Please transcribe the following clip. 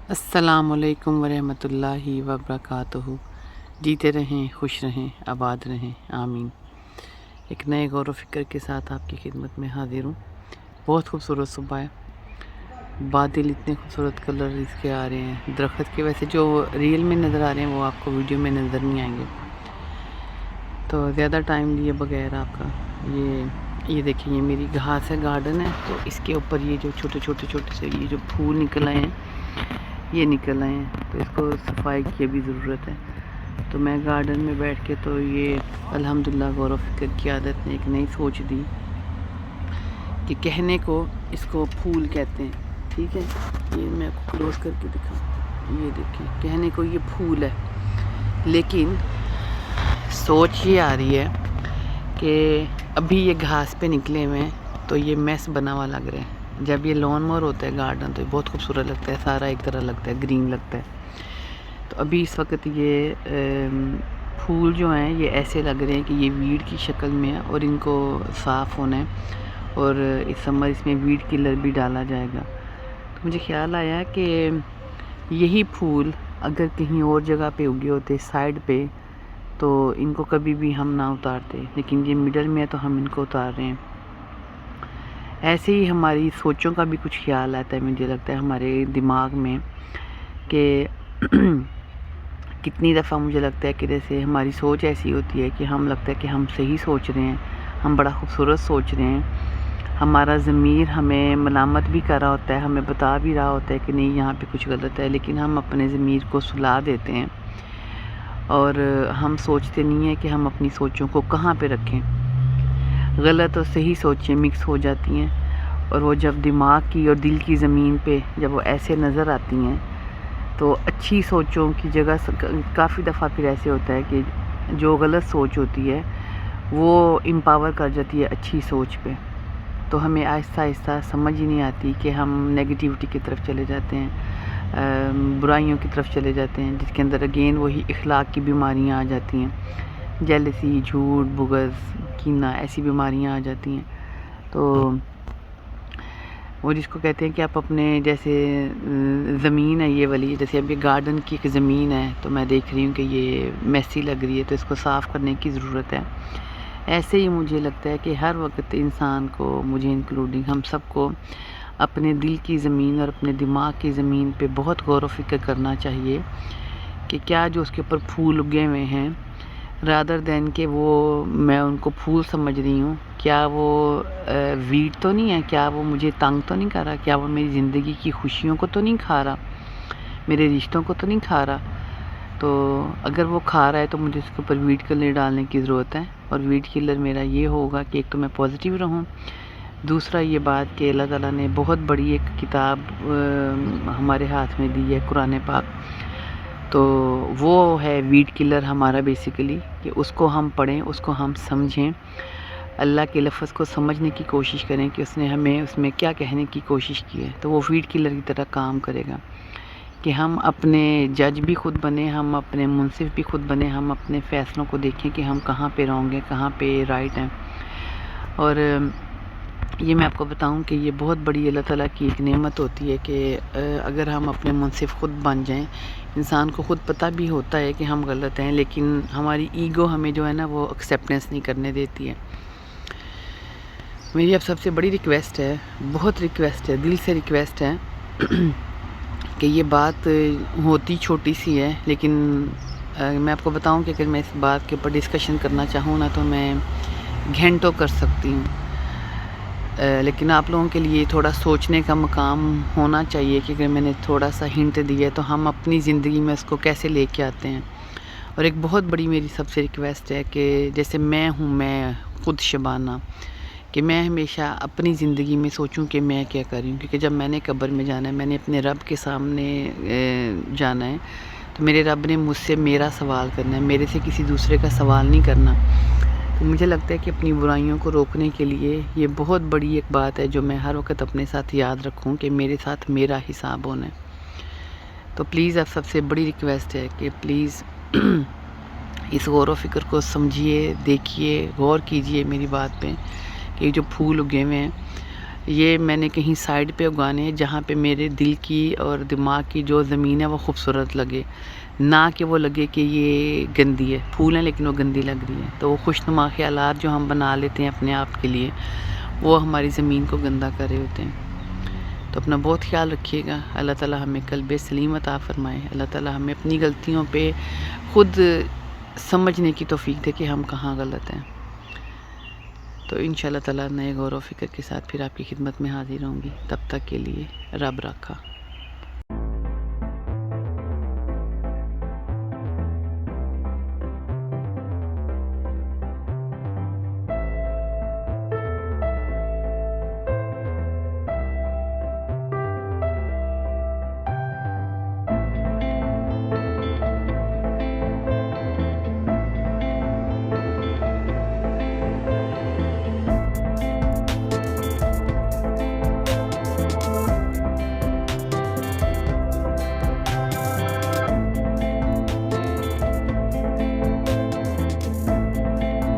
अस्सलाम वालेकुम वरहमतुल्लाहि वबरकातुहू। जीते रहें, खुश रहें, आबाद रहें, आमीन। एक नए गौर व फिक्र के साथ आपकी खिदमत में हाजिर हूँ। बहुत खूबसूरत सुबह है, बादल इतने खूबसूरत कलर इसके आ रहे हैं। दरख्त के वैसे जो रियल में नज़र आ रहे हैं वो आपको वीडियो में नज़र नहीं आएंगे। तो ज़्यादा टाइम लिए बगैर आपका ये देखिए, ये मेरी घास है, गार्डन है। तो इसके ऊपर ये जो छोटे से ये जो फूल निकल आए हैं, ये निकल आए हैं, तो इसको सफाई की भी ज़रूरत है। तो मैं गार्डन में बैठ के तो ये अल्हम्दुलिल्लाह गौर व फिक्र की आदत ने एक नई सोच दी कि कहने को इसको फूल कहते हैं। ठीक है, ये मैं आपको क्लोज करके दिखाऊँ। ये देखिए, कहने को ये फूल है, लेकिन सोच ये आ रही है कि अभी ये घास पे निकले हुए हैं तो ये मैस बना हुआ लग रहा है। जब ये लॉन मोर होता है गार्डन तो ये बहुत खूबसूरत लगता है, सारा एक तरह लगता है, ग्रीन लगता है। तो अभी इस वक्त ये फूल जो हैं ये ऐसे लग रहे हैं कि ये वीड की शक्ल में है और इनको साफ़ होना है, और इस समर इसमें वीड किलर भी डाला जाएगा। तो मुझे ख्याल आया कि यही फूल अगर कहीं और जगह पे उगे होते साइड पे तो इनको कभी भी हम ना उतारते, लेकिन ये मिडल में है तो हम इनको उतार रहे हैं। ऐसे ही हमारी सोचों का भी कुछ ख्याल आता है, मुझे लगता है हमारे दिमाग में कि कितनी दफ़ा मुझे लगता है कि जैसे हमारी सोच ऐसी होती है कि हम लगता है कि हम सही सोच रहे हैं, हम बड़ा खूबसूरत सोच रहे हैं। हमारा ज़मीर हमें मलामत भी कर रहा होता है, हमें बता भी रहा होता है कि नहीं यहाँ पे कुछ गलत है, लेकिन हम अपने ज़मीर को सुला देते हैं और हम सोचते नहीं हैं कि हम अपनी सोचों को कहाँ पे रखें। गलत और सही सोचें मिक्स हो जाती हैं, और वो जब दिमाग की और दिल की ज़मीन पे जब वो ऐसे नज़र आती हैं तो अच्छी सोचों की जगह काफ़ी दफ़ा फिर ऐसे होता है कि जो गलत सोच होती है वो एम्पावर कर जाती है अच्छी सोच पे। तो हमें आहिस्ता आहिस्ता समझ ही नहीं आती कि हम नेगेटिविटी की तरफ चले जाते हैं, बुराइयों की तरफ चले जाते हैं, जिसके अंदर अगेन वही इखलाक की बीमारियां आ जाती हैं, जेलसी, झूठ, बुग़्ज़, कीना, ऐसी बीमारियां आ जाती हैं। तो वो जिसको कहते हैं कि आप अपने जैसे ज़मीन है ये वाली, जैसे अभी गार्डन की एक ज़मीन है तो मैं देख रही हूँ कि ये मैसी लग रही है तो इसको साफ़ करने की ज़रूरत है। ऐसे ही मुझे लगता है कि हर वक्त इंसान को, मुझे इंक्लूडिंग, हम सबको अपने दिल की ज़मीन और अपने दिमाग की ज़मीन पे बहुत गौर व फिक्र करना चाहिए कि क्या जो उसके ऊपर फूल उगे हुए हैं, रादर दैन के वो मैं उनको फूल समझ रही हूँ, क्या वो वीड तो नहीं है, क्या वो मुझे तंग तो नहीं कर रहा, क्या वो मेरी ज़िंदगी की खुशियों को तो नहीं खा रहा, मेरे रिश्तों को तो नहीं खा रहा। तो अगर वो खा रहा है तो मुझे उसके ऊपर वीड किलर डालने की ज़रूरत है, और वीड किलर मेरा ये होगा कि एक तो मैं पॉजिटिव रहूँ, दूसरा ये बात कि अल्लाह ताला ने बहुत बड़ी एक किताब हमारे हाथ में दी है, कुरान पाक। तो वो है वीड किलर हमारा बेसिकली, कि उसको हम पढ़ें, उसको हम समझें, अल्लाह के लफ्ज़ को समझने की कोशिश करें कि उसने हमें उसमें क्या कहने की कोशिश की है। तो वो वीड किलर की तरह काम करेगा कि हम अपने जज भी खुद बने, हम अपने मुंसिफ भी खुद बने, हम अपने फ़ैसलों को देखें कि हम कहाँ पे रॉन्ग हैं, कहाँ पे राइट हैं। और ये मैं आपको बताऊं कि ये बहुत बड़ी अल्लाह ताला की एक नेमत होती है कि अगर हम अपने मुंसिफ खुद बन जाएं। इंसान को खुद पता भी होता है कि हम गलत हैं, लेकिन हमारी ईगो हमें जो है ना वो एक्सेप्टेंस नहीं करने देती है। मेरी अब सबसे बड़ी रिक्वेस्ट है, बहुत रिक्वेस्ट है, दिल से रिक्वेस्ट है कि ये बात होती छोटी सी है, लेकिन मैं आपको बताऊं कि अगर मैं इस बात के ऊपर डिस्कशन करना चाहूँ ना तो मैं घंटों कर सकती हूँ। लेकिन आप लोगों के लिए थोड़ा सोचने का मकाम होना चाहिए कि अगर मैंने थोड़ा सा हिंट दिया तो हम अपनी ज़िंदगी में उसको कैसे लेके आते हैं। और एक बहुत बड़ी मेरी सबसे रिक्वेस्ट है कि जैसे मैं हूँ, मैं ख़ुद शबाना, कि मैं हमेशा अपनी ज़िंदगी में सोचूं कि मैं क्या कर रही हूँ, क्योंकि जब मैंने कब्र में जाना है, मैंने अपने रब के सामने जाना है, तो मेरे रब ने मुझसे मेरा सवाल करना है, मेरे से किसी दूसरे का सवाल नहीं करना। तो मुझे लगता है कि अपनी बुराइयों को रोकने के लिए ये बहुत बड़ी एक बात है जो मैं हर वक्त अपने साथ याद रखूं कि मेरे साथ मेरा हिसाब होना है। तो प्लीज़, अब सबसे बड़ी रिक्वेस्ट है कि प्लीज़ इस गौर व फिक्र को समझिए, देखिए, गौर कीजिए मेरी बात पे कि जो फूल उगे हुए हैं یہ میں نے کہیں سائڈ پہ اگانے ہیں جہاں پہ میرے دل کی اور دماغ کی جو زمین ہے وہ خوبصورت لگے، نہ کہ وہ لگے کہ یہ گندی ہے، پھول ہیں لیکن وہ گندی لگ رہی ہے۔ تو وہ خوشنما خیالات جو ہم بنا لیتے ہیں اپنے آپ کے لیے، وہ ہماری زمین کو گندا کر رہے ہوتے ہیں۔ تو اپنا بہت خیال رکھیے گا۔ اللہ تعالیٰ ہمیں قلب سلیم عطا فرمائے۔ اللہ تعالیٰ ہمیں اپنی غلطیوں پہ خود سمجھنے کی توفیق دے کہ ہم کہاں غلط ہیں۔ تو انشاءاللہ تعالیٰ نئے غور و فکر کے ساتھ پھر آپ کی خدمت میں حاضر ہوں گی۔ تب تک کے لیے رب رکھا۔